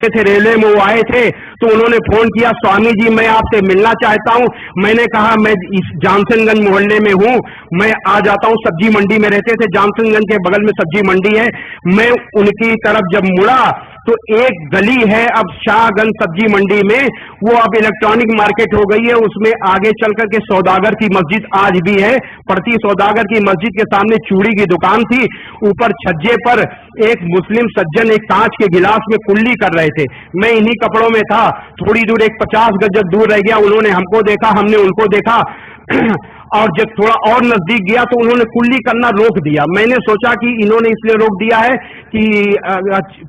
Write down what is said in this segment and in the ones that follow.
थे रेलवे में, वो आए थे तो उन्होंने फोन किया, स्वामी जी मैं आपसे मिलना चाहता हूं। मैंने कहा मैं इस जानसनगंज मोहल्ले में हूं, मैं आ जाता हूं। सब्जी मंडी में रहते थे, जानसनगंज के बगल में सब्जी मंडी है। मैं उनकी तरफ जब मुड़ा तो एक गली है अब शाहगंज सब्जी मंडी में, वो अब इलेक्ट्रॉनिक मार्केट हो गई है, उसमें आगे चल करके सौदागर की मस्जिद आज भी है पड़ती। सौदागर की मस्जिद के सामने चूड़ी की दुकान थी, ऊपर छज्जे पर एक मुस्लिम सज्जन एक कांच के गिलास में कुल्ली कर रहे थे। मैं इन्हीं कपड़ों में था, थोड़ी दूर एक 50 गज दूर रह गया, उन्होंने हमको देखा, हमने उनको देखा और जब थोड़ा और नजदीक गया तो उन्होंने कुल्ली करना रोक दिया। मैंने सोचा कि इन्होंने इसलिए रोक दिया है कि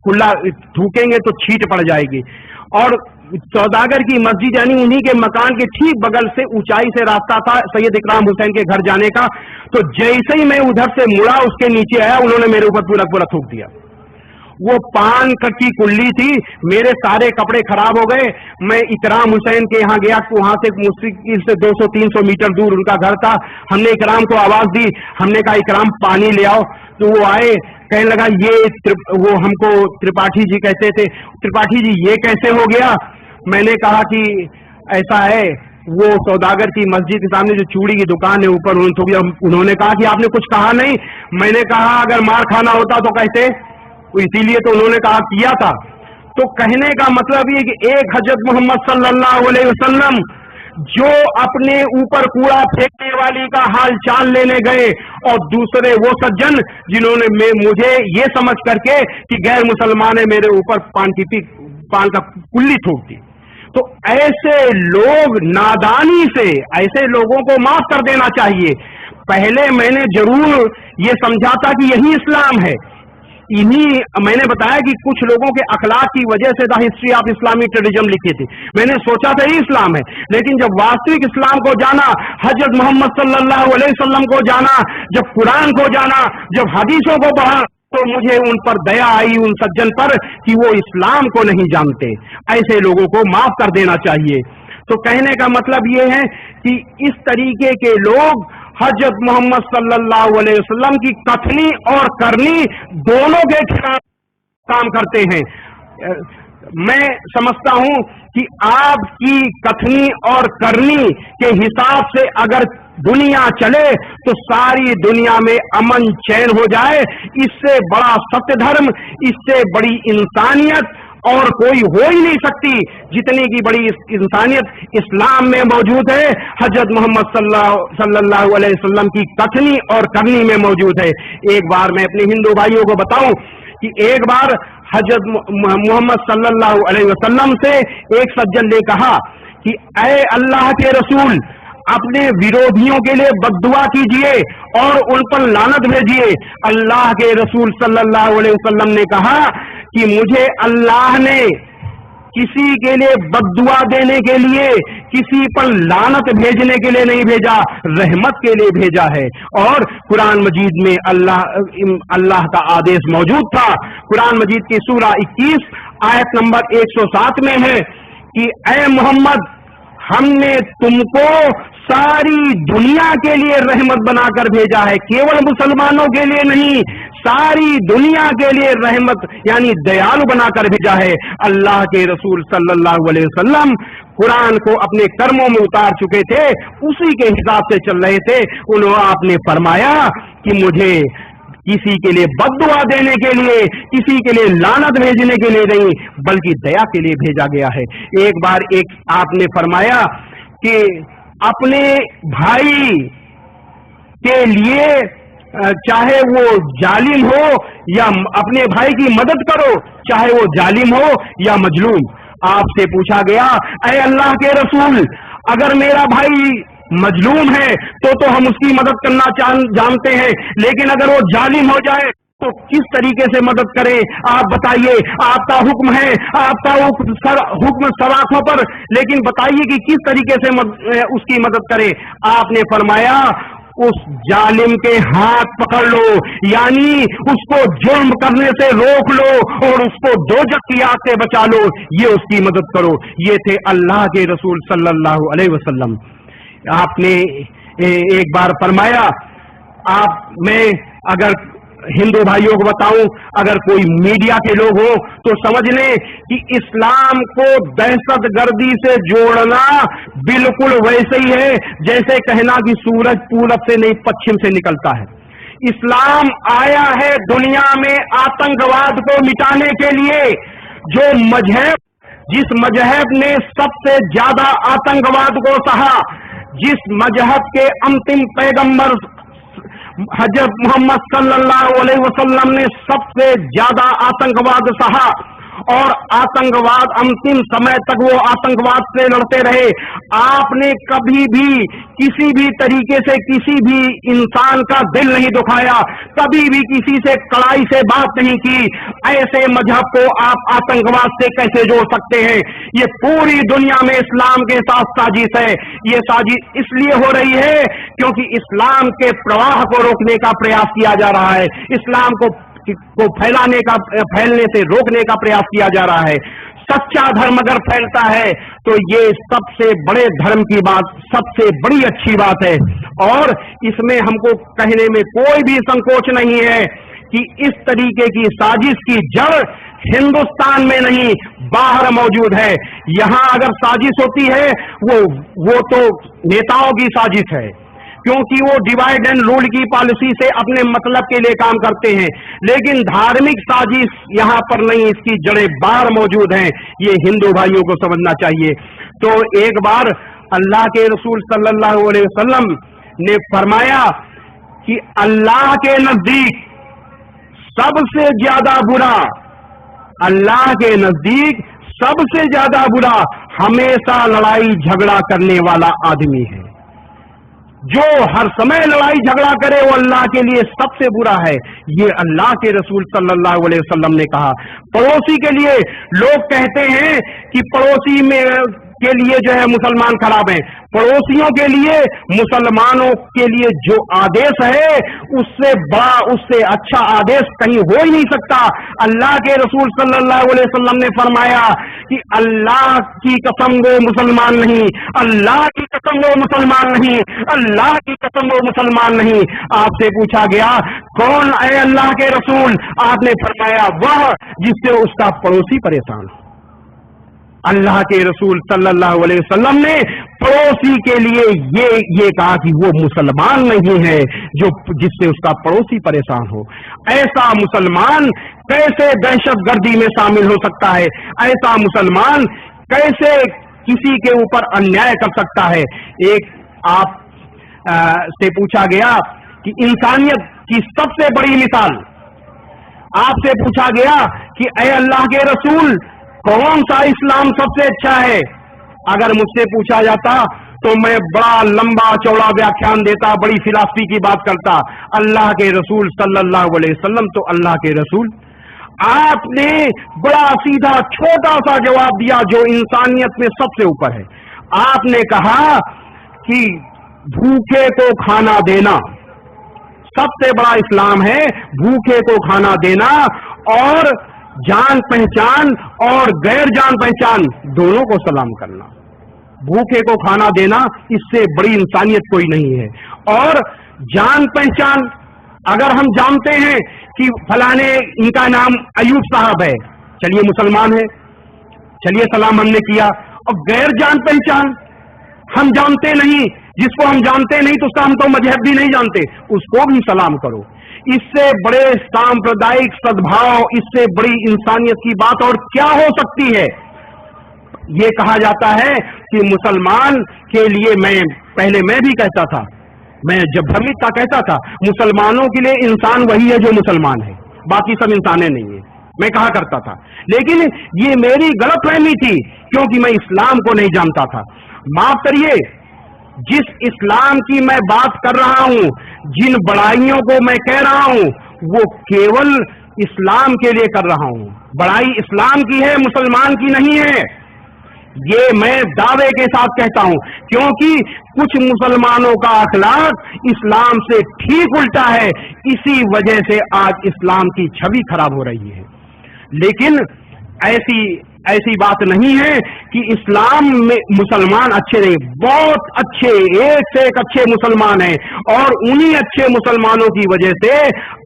कुल्ला थूकेंगे तो छींट पड़ जाएगी। और सौदागर की मस्जिद यानी उन्हीं के मकान के ठीक बगल से ऊंचाई से रास्ता था सैयद इकराम हुसैन के घर जाने का। तो जैसे ही मैं उधर से मुड़ा, उसके नीचे आया, उन्होंने मेरे ऊपर पूरा पूरा थूक दिया। वो पान की कुल्ली थी, मेरे सारे कपड़े खराब हो गए। मैं इकराम हुसैन के यहाँ गया, वहां से मुश्किल से 200-300 मीटर दूर उनका घर था। हमने इकराम को आवाज दी, हमने कहा इकराम पानी ले आओ। तो वो आए, कहने लगा वो हमको त्रिपाठी जी कहते थे, त्रिपाठी जी ये कैसे हो गया। मैंने कहा कि ऐसा है, वो सौदागर की मस्जिद के सामने जो चूड़ी की दुकान है ऊपर उन्होंने कहा कि आपने कुछ कहा नहीं। मैंने कहा अगर मार खाना होता तो कहते, इसीलिए तो उन्होंने कहा किया था। तो कहने का मतलब ये कि एक हजरत मोहम्मद सल्लल्लाहु अलैहि वसल्लम जो अपने ऊपर कूड़ा फेंकने वाली का हाल चाल लेने गए, और दूसरे वो सज्जन जिन्होंने मुझे ये समझ करके कि गैर मुसलमान है मेरे ऊपर पान का कुल्ली थूक दी। तो ऐसे लोग नादानी से ऐसे लोगों को माफ कर देना चाहिए। पहले मैंने जरूर ये समझा था कि यही इस्लाम है। मैंने बताया कि कुछ लोगों के अखलाक की वजह से द हिस्ट्री ऑफ इस्लामिक ट्रेडिज्म लिखी थी, मैंने सोचा था ही इस्लाम है। लेकिन जब वास्तविक इस्लाम को जाना, हजरत मोहम्मद सल्लल्लाहु अलैहि वसल्लम को जाना, जब कुरान को जाना, जब हदीसों को पढ़ा, तो मुझे उन पर दया आई, उन सज्जन पर, कि वो इस्लाम को नहीं जानते। ऐसे लोगों को माफ कर देना चाहिए। तो कहने का मतलब ये है कि इस तरीके के लोग हजरत मोहम्मद सल्लल्लाहु अलैहि वसल्लम की कथनी और करनी दोनों के खिलाफ काम करते हैं। मैं समझता हूं कि आपकी कथनी और करनी के हिसाब से अगर दुनिया चले तो सारी दुनिया में अमन चैन हो जाए। इससे बड़ा सत्य धर्म, इससे बड़ी इंसानियत और कोई हो ही नहीं सकती। जितनी की बड़ी इंसानियत इस्लाम में मौजूद है, हजरत मोहम्मद सल्लल्लाहु अलैहि वसल्लम की कथनी और करनी में मौजूद है। एक बार मैं अपने हिंदू भाइयों को बताऊं कि एक बार हजरत मोहम्मद सल्लल्लाहु अलैहि वसल्लम से एक सज्जन ने कहा कि ऐ अल्लाह के रसूल, अपने विरोधियों के लिए बद्दुआ कीजिए और उन पर लानत भेजिए। अल्लाह के रसूल सल्लल्लाहु अलैहि वसल्लम ने कहा कि मुझे अल्लाह ने किसी के लिए बद्दुआ देने के लिए, किसी पर लानत भेजने के लिए नहीं भेजा, रहमत के लिए भेजा है। और कुरान मजीद में अल्लाह का आदेश मौजूद था। कुरान मजीद की सूरा 21 आयत नंबर 107 में है कि ऐ मोहम्मद, हमने तुमको सारी दुनिया के लिए रहमत बनाकर भेजा है, केवल मुसलमानों के लिए नहीं, सारी दुनिया के लिए रहमत यानी दयालु बनाकर भेजा है। अल्लाह के रसूल सल्लल्लाहु अलैहि वसल्लम कुरान को अपने कर्मों में उतार चुके थे, उसी के हिसाब से चल रहे थे। आपने फरमाया कि मुझे किसी के लिए बद्दुआ देने के लिए, किसी के लिए लानत भेजने के लिए नहीं, बल्कि दया के लिए भेजा गया है। एक बार आपने फरमाया कि अपने भाई के लिए चाहे वो जालिम हो या अपने भाई की मदद करो, चाहे वो जालिम हो या मजलूम। आपसे पूछा गया, ऐ अल्लाह के रसूल, अगर मेरा भाई मजलूम है तो हम उसकी मदद करना जानते हैं, लेकिन अगर वो जालिम हो जाए तो किस तरीके से मदद करें? आप बताइए। आपका हुक्म है, आपका हुक्म सराखों पर, लेकिन बताइए कि किस तरीके से उसकी मदद करें। आपने फरमाया उस जालिम के हाथ पकड़ लो, यानी उसको जुर्म करने से रोक लो और उसको दोजख की आग से बचा लो, ये उसकी मदद करो। ये थे अल्लाह के रसूल सल्लल्लाहु अलैहि वसल्लम। आपने एक बार फरमाया, मैं अगर हिंदू भाइयों को बताऊं, अगर कोई मीडिया के लोग हो तो समझ लें कि इस्लाम को दहशतगर्दी से जोड़ना बिल्कुल वैसे ही है जैसे कहना कि सूरज पूरब से नहीं पश्चिम से निकलता है। इस्लाम आया है दुनिया में आतंकवाद को मिटाने के लिए। जो मजहब, जिस मजहब ने सबसे ज्यादा आतंकवाद को सहा, जिस मजहब के अंतिम पैगंबर हजरत मोहम्मद सल्लल्लाहु अलैहि वसल्लम ने सबसे ज्यादा आतंकवाद सहा और आतंकवाद अंतिम समय तक वो आतंकवाद से लड़ते रहे। आपने कभी भी किसी भी तरीके से किसी भी इंसान का दिल नहीं दुखाया, कभी भी किसी से कड़ाई से बात नहीं की। ऐसे मजहब को आप आतंकवाद से कैसे जोड़ सकते हैं? ये पूरी दुनिया में इस्लाम के साथ साजिश है। ये साजिश इसलिए हो रही है क्योंकि इस्लाम के प्रवाह को रोकने का प्रयास किया जा रहा है, इस्लाम को फैलने से रोकने का प्रयास किया जा रहा है। सच्चा धर्म अगर फैलता है तो ये सबसे बड़े धर्म की बात, सबसे बड़ी अच्छी बात है। और इसमें हमको कहने में कोई भी संकोच नहीं है कि इस तरीके की साजिश की जड़ हिंदुस्तान में नहीं बाहर मौजूद है। यहां अगर साजिश होती है वो तो नेताओं की साजिश है, क्योंकि वो डिवाइड एंड रूल की पॉलिसी से अपने मतलब के लिए काम करते हैं। लेकिन धार्मिक साजिश यहां पर नहीं, इसकी जड़ें बाहर मौजूद हैं। ये हिंदू भाइयों को समझना चाहिए। तो एक बार अल्लाह के रसूल सल्लल्लाहु अलैहि वसल्लम ने फरमाया कि अल्लाह के नजदीक सबसे ज्यादा बुरा, अल्लाह के नजदीक सबसे ज्यादा बुरा हमेशा लड़ाई झगड़ा करने वाला आदमी है। जो हर समय लड़ाई झगड़ा करे वो अल्लाह के लिए सबसे बुरा है। ये अल्लाह के रसूल सल्लल्लाहु अलैहि वसल्लम ने कहा। पड़ोसी के लिए लोग कहते हैं कि पड़ोसी में के लिए जो है मुसलमान खराब हैं। पड़ोसियों के लिए, मुसलमानों के लिए जो आदेश है उससे बड़ा, उससे अच्छा आदेश कहीं हो ही नहीं सकता। अल्लाह के रसूल सल्लल्लाहु अलैहि वसल्लम ने फरमाया कि अल्लाह की कसम वो मुसलमान नहीं, अल्लाह की कसम वो मुसलमान नहीं, अल्लाह की कसम वो मुसलमान नहीं। आपसे पूछा गया कौन है अल्लाह के रसूल? आपने फरमाया वह जिससे उसका पड़ोसी परेशान हो। अल्लाह के रसूल सल्लल्लाहु अलैहि वसल्लम ने पड़ोसी के लिए ये कहा कि वो मुसलमान नहीं है जो जिससे उसका पड़ोसी परेशान हो। ऐसा मुसलमान कैसे दहशतगर्दी में शामिल हो सकता है? ऐसा मुसलमान कैसे किसी के ऊपर अन्याय कर सकता है? एक आप से पूछा गया कि इंसानियत की सबसे बड़ी मिसाल, आपसे पूछा गया कि ऐ अल्लाह के रसूल कौन सा इस्लाम सबसे अच्छा है? अगर मुझसे पूछा जाता तो मैं बड़ा लंबा चौड़ा व्याख्यान देता, बड़ी फिलॉसफी की बात करता। अल्लाह के रसूल सल्लल्लाहु अलैहि वसल्लम तो अल्लाह के रसूल, आपने बड़ा सीधा छोटा सा जवाब दिया जो इंसानियत में सबसे ऊपर है। आपने कहा कि भूखे को खाना देना सबसे बड़ा इस्लाम है, भूखे को खाना देना और जान पहचान और गैर जान पहचान दोनों को सलाम करना। भूखे को खाना देना इससे बड़ी इंसानियत कोई नहीं है। और जान पहचान, अगर हम जानते हैं कि फलाने, इनका नाम अयूब साहब है, चलिए मुसलमान है, चलिए सलाम हमने किया। और गैर जान पहचान, हम जानते नहीं, जिसको हम जानते नहीं तो उसका हम तो मजहब भी नहीं जानते, उसको भी सलाम करो। इससे बड़े सांप्रदायिक सद्भाव, इससे बड़ी इंसानियत की बात और क्या हो सकती है? ये कहा जाता है कि मुसलमान के लिए, पहले मैं भी कहता था, मैं जब भ्रमित था कहता था मुसलमानों के लिए इंसान वही है जो मुसलमान है, बाकी सब इंसाने नहीं है, मैं कहा करता था। लेकिन ये मेरी गलतफहमी थी क्योंकि मैं इस्लाम को नहीं जानता था। माफ करिए, जिस इस्लाम की मैं बात कर रहा हूं, जिन बड़ाइयों को मैं कह रहा हूं, वो केवल इस्लाम के लिए कर रहा हूं। बड़ाई इस्लाम की है, मुसलमान की नहीं है। ये मैं दावे के साथ कहता हूं क्योंकि कुछ मुसलमानों का अखलाक इस्लाम से ठीक उल्टा है। इसी वजह से आज इस्लाम की छवि खराब हो रही है। लेकिन ऐसी बात नहीं है کہ اسلام میں مسلمان اچھے نہیں، بہت اچھے، ایک سے ایک اچھے مسلمان ہیں، اور انہی اچھے مسلمانوں کی وجہ سے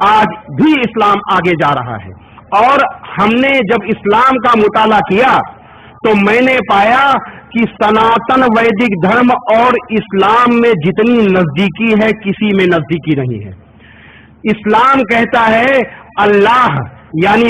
آج بھی اسلام آگے جا رہا ہے۔ اور ہم نے جب اسلام کا مطالعہ کیا تو میں نے پایا کہ سناتن ویدک دھرم اور اسلام میں جتنی نزدیکی ہے کسی میں نزدیکی نہیں ہے۔ اسلام کہتا ہے اللہ یعنی